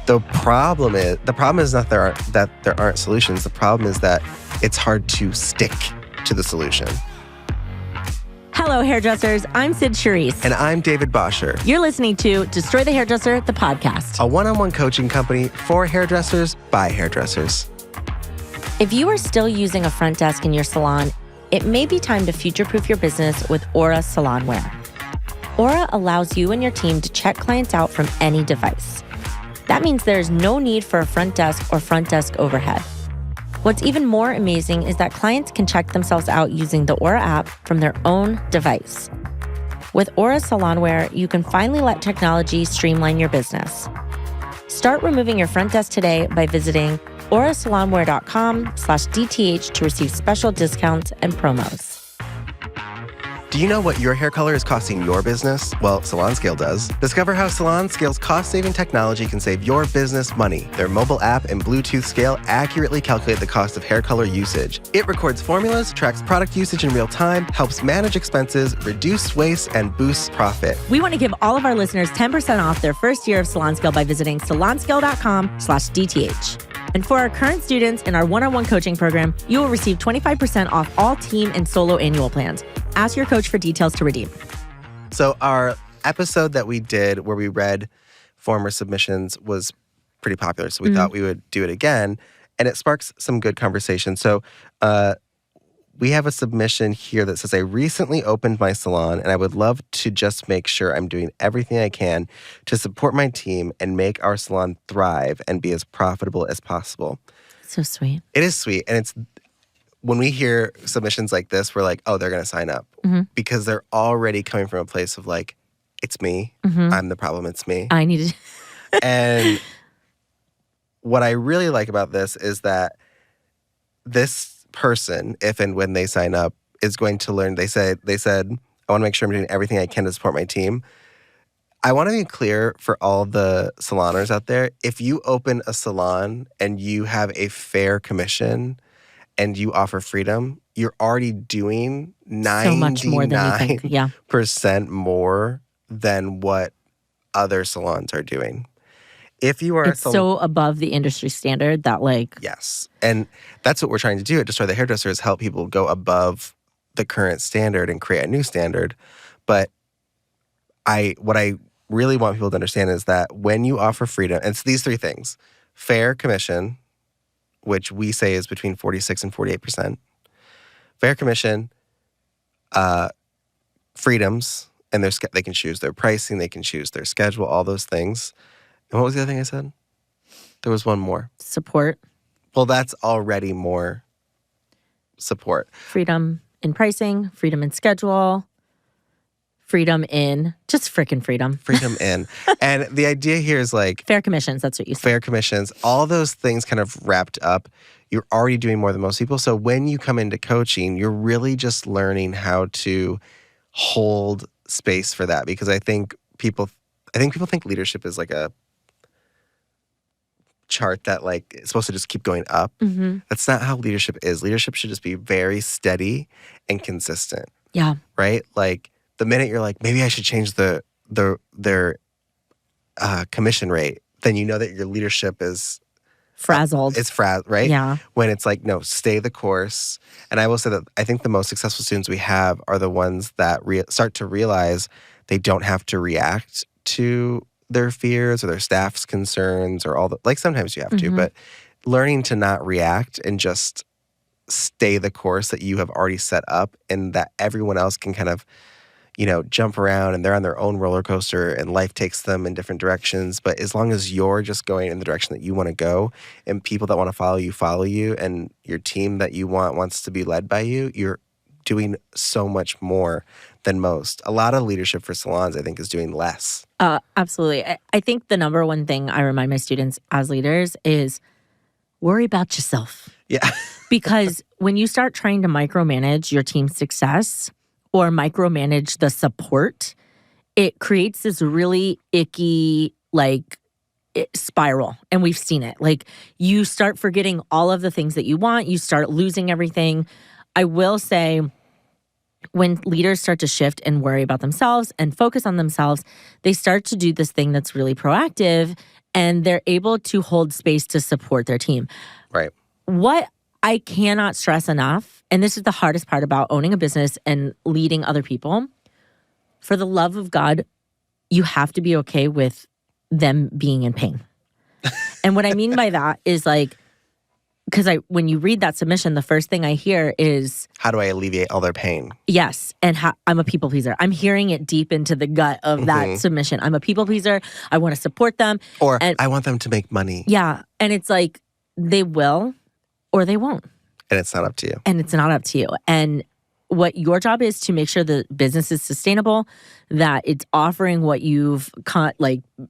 The problem is not that there aren't solutions. The problem is that it's hard to stick to the solution. Hello, hairdressers. I'm Sid Charisse. And I'm David Bosher. You're listening to Destroy the Hairdresser, the podcast. A one-on-one coaching company for hairdressers by hairdressers. If you are still using a front desk in your salon, it may be time to future-proof your business with Aura Salonware. Aura allows you and your team to check clients out from any device. That means there's no need for a front desk or front desk overhead. What's even more amazing is that clients can check themselves out using the Aura app from their own device. With Aura Salonware, you can finally let technology streamline your business. Start removing your front desk today by visiting aurasalonware.com/DTH to receive special discounts and promos. Do you know what your hair color is costing your business? Well, SalonScale does. Discover how SalonScale's cost-saving technology can save your business money. Their mobile app and Bluetooth scale accurately calculate the cost of hair color usage. It records formulas, tracks product usage in real time, helps manage expenses, reduce waste, and boosts profit. We want to give all of our listeners 10% off their first year of SalonScale by visiting salonscale.com/DTH. And for our current students in our one-on-one coaching program, you will receive 25% off all team and solo annual plans. Ask your coach for details to redeem. So our episode that we did where we read former submissions was pretty popular. So we thought we would do it again. And it sparks some good conversation. So we have a submission here that says, I recently opened my salon and I would love to just make sure I'm doing everything I can to support my team and make our salon thrive and be as profitable as possible. So sweet. It is sweet. And it's when we hear submissions like this, we're like, oh, they're going to sign up. Because they're already coming from a place of like, it's me. I'm the problem. It's me. I need to. And what I really like about this is that this person, if and when they sign up, is going to learn. They said, I want to make sure I'm doing everything I can to support my team. I want to be clear for all the saloners out there. If you open a salon and you have a fair commission and you offer freedom, you're already doing 99% So much more than you think. Yeah. more than what other salons are doing. If you are It's so above the industry standard that like... Yes. And that's what we're trying to do at Destroy the Hairdresser is help people go above the current standard and create a new standard. But what I really want people to understand is that when you offer freedom, and it's these three things: fair commission, which we say is between 46 and 48%. Fair commission, freedoms, and they can choose their pricing, they can choose their schedule, all those things. And what was the other thing I said? There was one more. Support. Well, that's already more support. Freedom in pricing, freedom in schedule, freedom in just freaking freedom. Freedom in. And the idea here is like... Fair commissions, that's what you said. Fair commissions. All those things kind of wrapped up. You're already doing more than most people. So when you come into coaching, you're really just learning how to hold space for that. Because I think people think leadership is like a chart that like it's supposed to just keep going up. That's not how leadership is. Leadership should just be very steady and consistent. Yeah. Right? Like the minute you're like, maybe I should change their commission rate, then you know that your leadership is frazzled. Right? Yeah. When it's like, no, stay the course. And I will say that I think the most successful students we have are the ones that start to realize they don't have to react to their fears or their staff's concerns or all the, like sometimes you have to, but learning to not react and just stay the course that you have already set up and that everyone else can kind of, jump around and they're on their own roller coaster and life takes them in different directions. But as long as you're just going in the direction that you want to go and people that want to follow you and your team that you wants to be led by you, you're doing so much more than most. A lot of leadership for salons, I think, is doing less. Absolutely. I think the number one thing I remind my students as leaders is worry about yourself. Yeah. Because when you start trying to micromanage your team's success or micromanage the support, it creates this really icky, spiral. And we've seen it. Like, you start forgetting all of the things that you want. You start losing everything. I will say, when leaders start to shift and worry about themselves and focus on themselves, they start to do this thing that's really proactive, and they're able to hold space to support their team. Right. What I cannot stress enough, and this is the hardest part about owning a business and leading other people, for the love of God, you have to be okay with them being in pain. And what I mean by that is like, because when you read that submission, the first thing I hear is, how do I alleviate all their pain? Yes. And I'm a people pleaser. I'm hearing it deep into the gut of that submission. I'm a people pleaser. I want to support them. Or I want them to make money. Yeah. And it's like, they will or they won't. And it's not up to you. And it's not up to you. And what your job is to make sure the business is sustainable, that it's offering what you've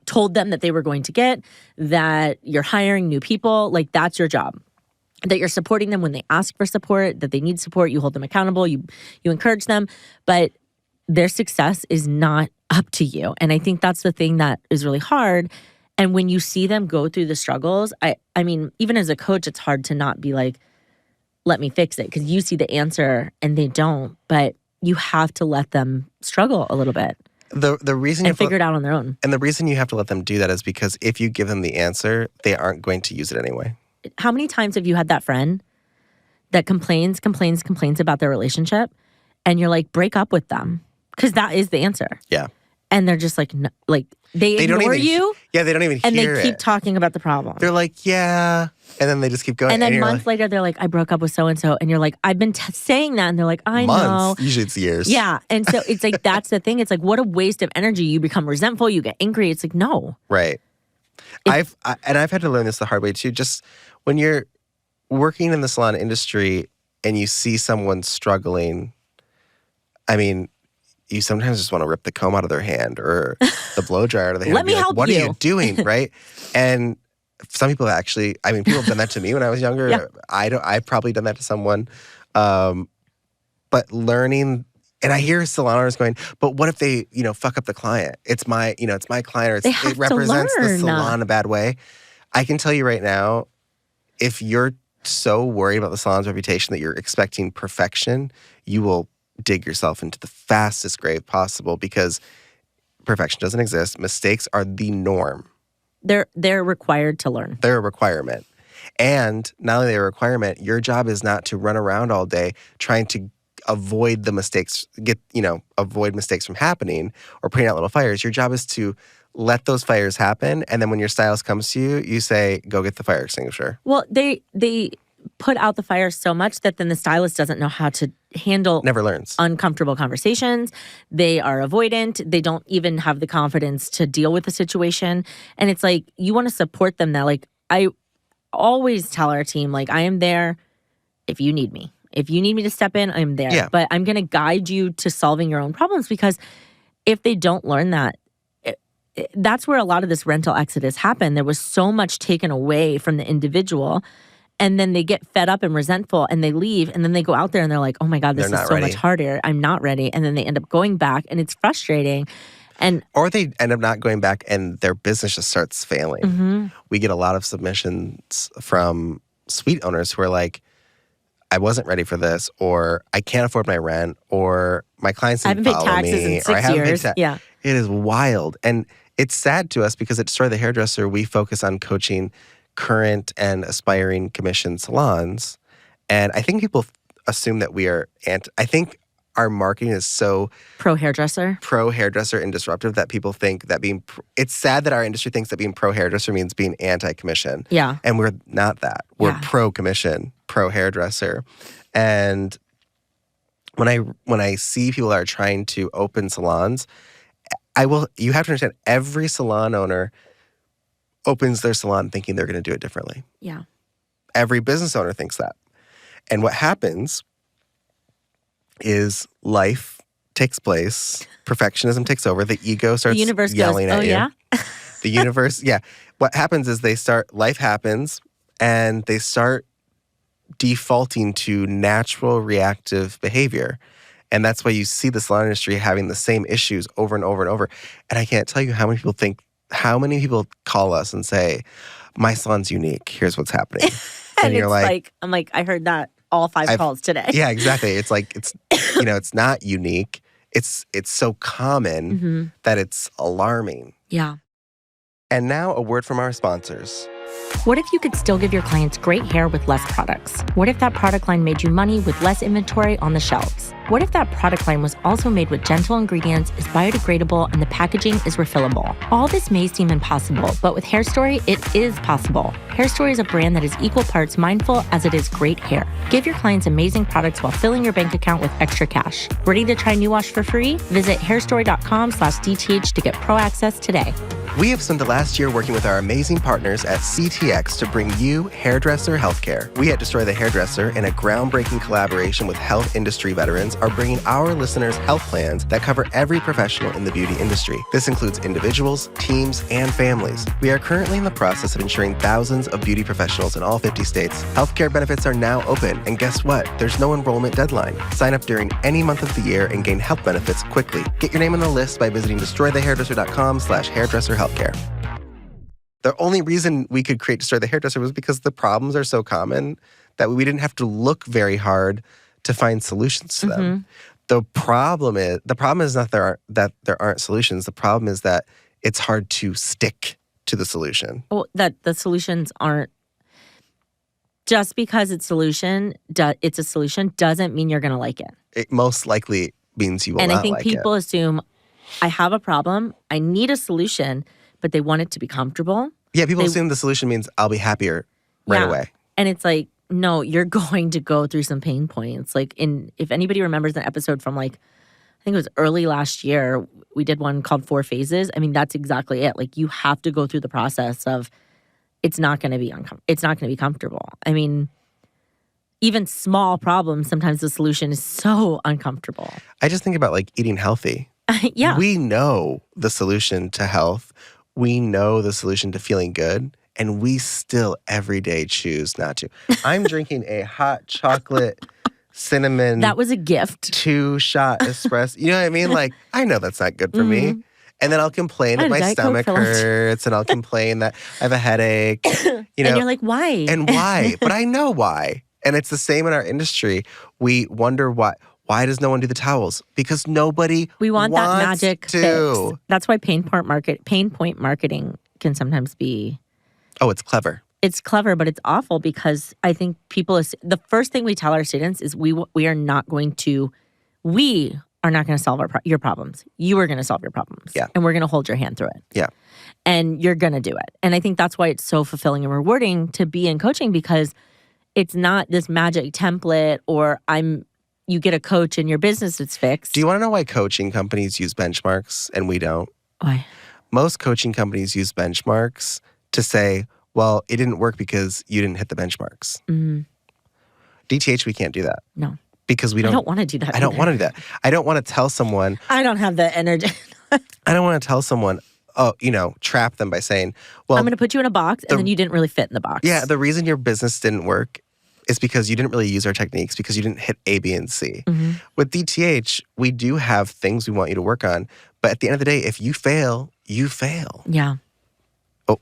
told them that they were going to get, that you're hiring new people. Like, that's your job. That you're supporting them when they ask for support, that they need support, you hold them accountable, you encourage them, but their success is not up to you. And I think that's the thing that is really hard. And when you see them go through the struggles, I mean, even as a coach, it's hard to not be like, let me fix it, because you see the answer and they don't, but you have to let them struggle a little bit. The reason and figure it out on their own. And the reason you have to let them do that is because if you give them the answer, they aren't going to use it anyway. How many times have you had that friend that complains about their relationship, and you're like, break up with them, because that is the answer. Yeah. And they're just like, they ignore you. Yeah, they don't even and hear they keep talking about the problem. They're like, yeah. And then they just keep going. And then months later, they're like, I broke up with so-and-so. And you're like, I've been saying that. And they're like, I know. Usually it's years. Yeah. And so it's like, that's the thing. It's like, what a waste of energy. You become resentful. You get angry. It's like, no. Right. I've had to learn this the hard way too. Just when you're working in the salon industry and you see someone struggling, I mean, you sometimes just want to rip the comb out of their hand or the blow dryer out of their hand. Let me help what you. What are you doing, right? And some people actually, I mean, people have done that to me when I was younger. Yeah. I've probably done that to someone. But learning, and I hear salon owners going, but what if they, fuck up the client? It's my client, or it represents the salon a bad way. I can tell you right now, if you're so worried about the salon's reputation that you're expecting perfection, you will dig yourself into the fastest grave possible, because perfection doesn't exist. Mistakes are the norm. They're required to learn. They're a requirement. And not only they're a requirement, your job is not to run around all day trying to avoid the mistakes, avoid mistakes from happening or putting out little fires. Your job is to let those fires happen. And then when your stylist comes to you, you say, go get the fire extinguisher. Well, they put out the fire so much that then the stylist doesn't know how to handle never learns uncomfortable conversations. They are avoidant. They don't even have the confidence to deal with the situation. And it's like, you want to support them now. Like, I always tell our team, like, I am there if you need me. If you need me to step in, I'm there. Yeah. But I'm going to guide you to solving your own problems, because if they don't learn that, that's where a lot of this rental exodus happened. There was so much taken away from the individual. And then they get fed up and resentful and they leave, and then they go out there and they're like, oh my God, this is so much harder. I'm not ready. And then they end up going back, and it's frustrating. Or they end up not going back and their business just starts failing. Mm-hmm. We get a lot of submissions from suite owners who are like, I wasn't ready for this, or I can't afford my rent, or my clients didn't follow me. I haven't paid taxes in 6 years. Yeah. It is wild. And it's sad to us, because at Story the Hairdresser, we focus on coaching current and aspiring commission salons. And I think people assume that we are I think our marketing is so pro-hairdresser and disruptive that people think that it's sad that our industry thinks that being pro-hairdresser means being anti-commission. Yeah. And we're not that. We're pro-commission, pro-hairdresser. And when I see people that are trying to open salons, you have to understand, every salon owner opens their salon thinking they're going to do it differently. Yeah. Every business owner thinks that. And what happens is life takes place, perfectionism takes over, the ego starts yelling at you. Yeah? The universe, yeah. What happens is life happens, and they start defaulting to natural reactive behavior. And that's why you see the salon industry having the same issues over and over and over. And I can't tell you how many people call us and say, my salon's unique, here's what's happening. And you're like, I'm like, I heard that all 5 calls today. Yeah, exactly. It's like, it's not unique. It's so common that it's alarming. Yeah. And now a word from our sponsors. What if you could still give your clients great hair with less products? What if that product line made you money with less inventory on the shelves? What if that product line was also made with gentle ingredients, is biodegradable, and the packaging is refillable? All this may seem impossible, but with Hair Story, it is possible. Hair Story is a brand that is equal parts mindful as it is great hair. Give your clients amazing products while filling your bank account with extra cash. Ready to try New Wash for free? Visit hairstory.com/DTH to get pro access today. We have spent the last year working with our amazing partners at CTX to bring you hairdresser healthcare. We at Destroy the Hairdresser, in a groundbreaking collaboration with health industry veterans, are bringing our listeners health plans that cover every professional in the beauty industry. This includes individuals, teams, and families. We are currently in the process of insuring thousands of beauty professionals in all 50 states. Healthcare benefits are now open, and guess what? There's no enrollment deadline. Sign up during any month of the year and gain health benefits quickly. Get your name on the list by visiting destroythehairdresser.com/hairdresser healthcare. The only reason we could create Destroy the Hairdresser was because the problems are so common that we didn't have to look very hard to find solutions to them. The problem is not that there aren't solutions. The problem is that it's hard to stick to the solution. Well, that the solutions aren't, just because it's a solution doesn't mean you're going to like it. It most likely means you will not like it. And I think people assume, I have a problem, I need a solution, but they want it to be comfortable. Yeah, people assume the solution means I'll be happier right away. And it's like, no, you're going to go through some pain points. Like, if anybody remembers an episode from, like, I think it was early last year, we did one called 4 Phases. I mean, that's exactly it. Like, you have to go through the process of, it's not going to be comfortable. I mean, even small problems, sometimes the solution is so uncomfortable. I just think about, like, eating healthy. Yeah. We know the solution to health. We know the solution to feeling good. And we still every day choose not to. I'm drinking a hot chocolate cinnamon. That was a gift. 2-shot espresso. You know what I mean? Like, I know that's not good for me. And then I'll complain that my stomach hurts, and I'll complain that I have a headache. And you're like, why? And why? But I know why. And it's the same in our industry. We wonder why. Why does no one do the towels? Because nobody we want that wants magic to. Fix. That's why pain point marketing can sometimes be. Oh, it's clever. It's clever, but it's awful because I think the first thing we tell our students is we are not going to solve your problems. You are going to solve your problems. Yeah. And we're going to hold your hand through it. Yeah. And you're going to do it. And I think that's why it's so fulfilling and rewarding to be in coaching, because it's not this magic template or you get a coach and your business is fixed. Do you want to know why coaching companies use benchmarks and we don't? Why? Most coaching companies use benchmarks to say, well, it didn't work because you didn't hit the benchmarks. DTH, we can't do that. No. Because we don't. I don't want to do that. I don't want to do that. I don't want to tell someone. I don't have the energy. I don't want to tell someone, trap them by saying, well, I'm going to put you in a box and then you didn't really fit in the box. Yeah, the reason your business didn't work is because you didn't really use our techniques, because you didn't hit A, B, and C. With DTH, we do have things we want you to work on. But at the end of the day, if you fail, you fail. Yeah. Oh,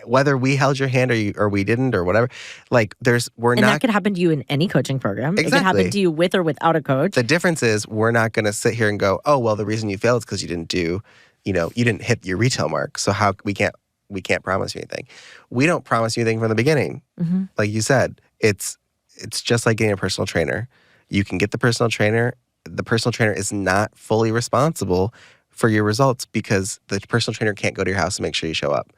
whether we held your hand or we didn't or whatever, like that could happen to you in any coaching program. Exactly. It could happen to you with or without a coach. The difference is we're not going to sit here and go, oh, well, the reason you failed is because you didn't you didn't hit your retail mark. So we can't promise you anything. We don't promise you anything from the beginning. Like you said, it's just like getting a personal trainer. You can get the personal trainer. The personal trainer is not fully responsible for your results because the personal trainer can't go to your house and make sure you show up.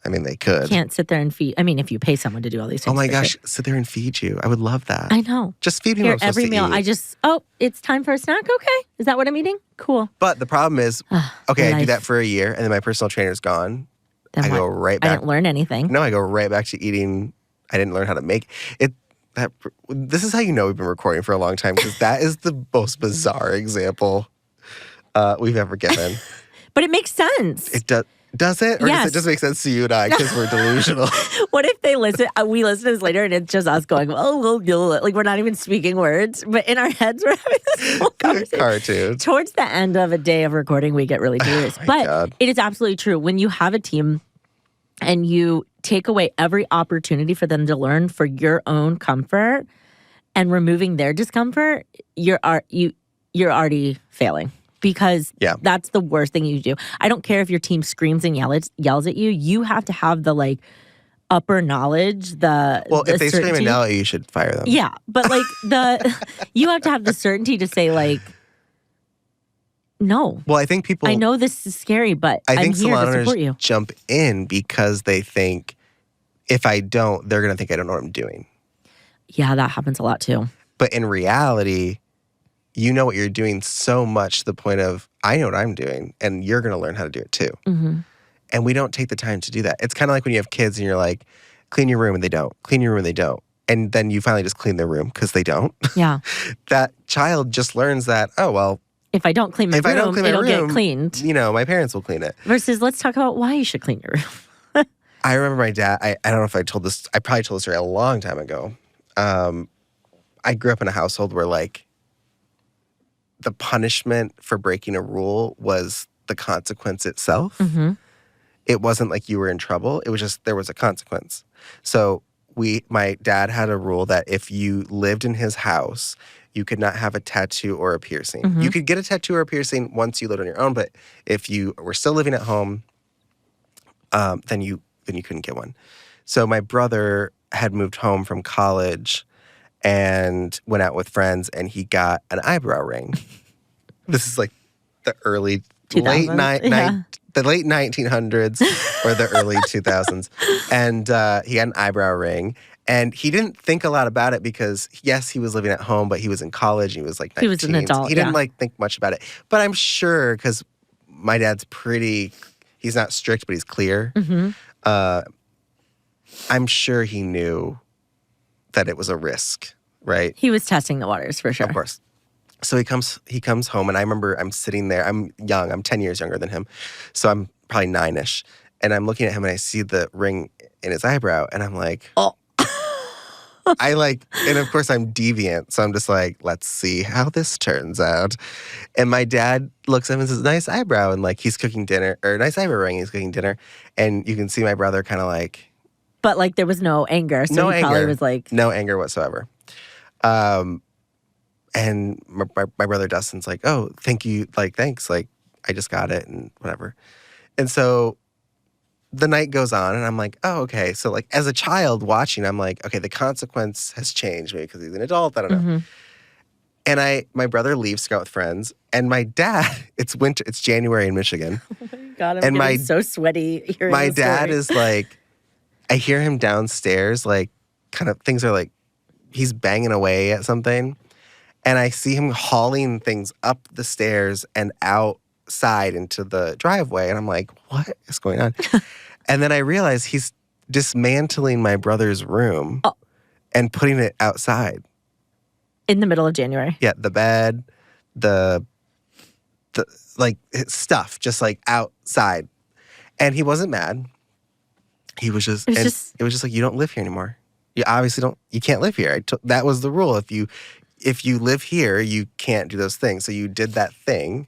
I mean, they could. Can't sit there and feed. I mean, if you pay someone to do all these things. Oh my gosh, sit there and feed you. I would love that. I know. Just feed me what I'm supposed every meal. to eat. It's time for a snack? Okay. Is that what I'm eating? Cool. But the problem is, okay, I do that for a year and then my personal trainer's gone. Then go right back. I didn't learn anything. No, I go right back to eating. I didn't learn how to make it. This is how you know we've been recording for a long time, because that is the most bizarre example we've ever given. But it makes sense. It does. Does it? Or does it just make sense to you and I because we're delusional? What if they listen? We listen to this later and it's just us going, like we're not even speaking words, but in our heads we're having this whole conversation. Cartoon. Towards the end of a day of recording, we get really serious. God. It is absolutely true. When you have a team and you take away every opportunity for them to learn for your own comfort, and removing their discomfort, you're already failing. Because that's the worst thing you do. I don't care if your team screams and yells at you. You have to have the upper knowledge, if they scream and yell at you, you should fire them. Yeah, but you have to have the certainty to say no. Well, I think people. I know this is scary, but I'm here to support you. Jump in because they think if I don't, they're going to think I don't know what I'm doing. Yeah, that happens a lot too. But in reality, you know what you're doing so much to the point of, I know what I'm doing, and you're going to learn how to do it too. Mm-hmm. And we don't take the time to do that. It's kind of like when you have kids and you're like, clean your room, and they don't. Clean your room, and they don't. And then you finally just clean their room because they don't. Yeah. That child just learns that, oh, well. If I don't clean my room, it'll get cleaned. My parents will clean it. Versus, let's talk about why you should clean your room. I remember my dad, I don't know if I told this, I probably told this story a long time ago. I grew up in a household where the punishment for breaking a rule was the consequence itself. Mm-hmm. It wasn't like you were in trouble. It was just there was a consequence. So my dad had a rule that if you lived in his house, you could not have a tattoo or a piercing. Mm-hmm. You could get a tattoo or a piercing once you lived on your own, but if you were still living at home, then you couldn't get one. So my brother had moved home from college and went out with friends, and he got an eyebrow ring. This is like the early, the late 1900s or the early 2000s. And he had an eyebrow ring. And he didn't think a lot about it because, yes, he was living at home, but he was in college. And he was 19. He was an adult, He didn't think much about it. But I'm sure, because my dad's he's not strict, but he's clear. Mm-hmm. I'm sure he knew that it was a risk, right? He was testing the waters for sure. Of course. So he comes home, and I remember I'm sitting there. I'm young. I'm 10 years younger than him. So I'm probably 9-ish. And I'm looking at him, and I see the ring in his eyebrow, and I'm like, oh. And of course I'm deviant. So I'm just like, let's see how this turns out. And my dad looks at him and says, nice eyebrow. And he's cooking dinner, or nice eyebrow ring, he's cooking dinner. And you can see my brother kind of But there was no anger. So he probably was no anger whatsoever. And my brother Dustin's like, oh, thank you. Thanks. I just got it and whatever. And so the night goes on, and I'm like, oh, okay. So as a child watching, I'm like, okay, the consequence has changed, maybe because he's an adult. I don't know. Mm-hmm. And my brother leaves to go out with friends, and my dad, it's winter, it's January in Michigan. Oh my God, I'm getting so sweaty hearing my this dad story. is I hear him downstairs, kind of things are he's banging away at something. And I see him hauling things up the stairs and outside into the driveway. And I'm like, what is going on? And then I realize he's dismantling my brother's room and putting it outside. In the middle of January? Yeah, the bed, the stuff, just outside. And he wasn't mad. He was just, it was just you don't live here anymore. You obviously you can't live here. That was the rule. If you live here, you can't do those things. So you did that thing.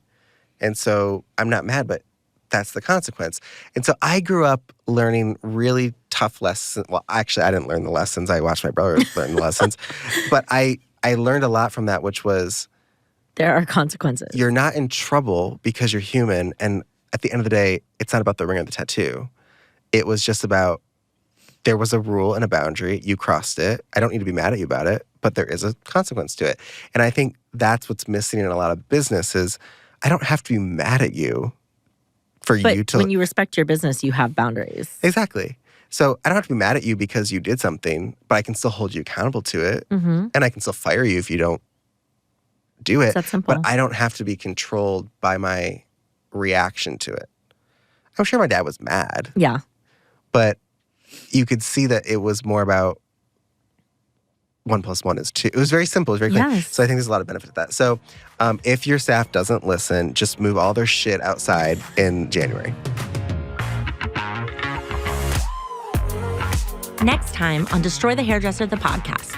And so I'm not mad, but that's the consequence. And so I grew up learning really tough lessons. Well, actually, I didn't learn the lessons. I watched my brother learn the lessons. But I learned a lot from that, which was there are consequences. You're not in trouble because you're human. And at the end of the day, it's not about the ring or the tattoo. It was just about there was a rule and a boundary. You crossed it. I don't need to be mad at you about it, but there is a consequence to it. And I think that's what's missing in a lot of businesses. I don't have to be mad at you But when you respect your business, you have boundaries. Exactly. So I don't have to be mad at you because you did something, but I can still hold you accountable to it. Mm-hmm. And I can still fire you if you don't do it. It's that simple. But I don't have to be controlled by my reaction to it. I'm sure my dad was mad. Yeah. But you could see that it was more about 1 + 1 is 2. It was very simple. It was very clear. Yes. So I think there's a lot of benefit to that. So if your staff doesn't listen, just move all their shit outside in January. Next time on Destroy the Hairdresser, the podcast.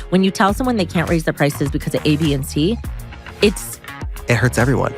When you tell someone they can't raise their prices because of A, B, and C, it hurts everyone.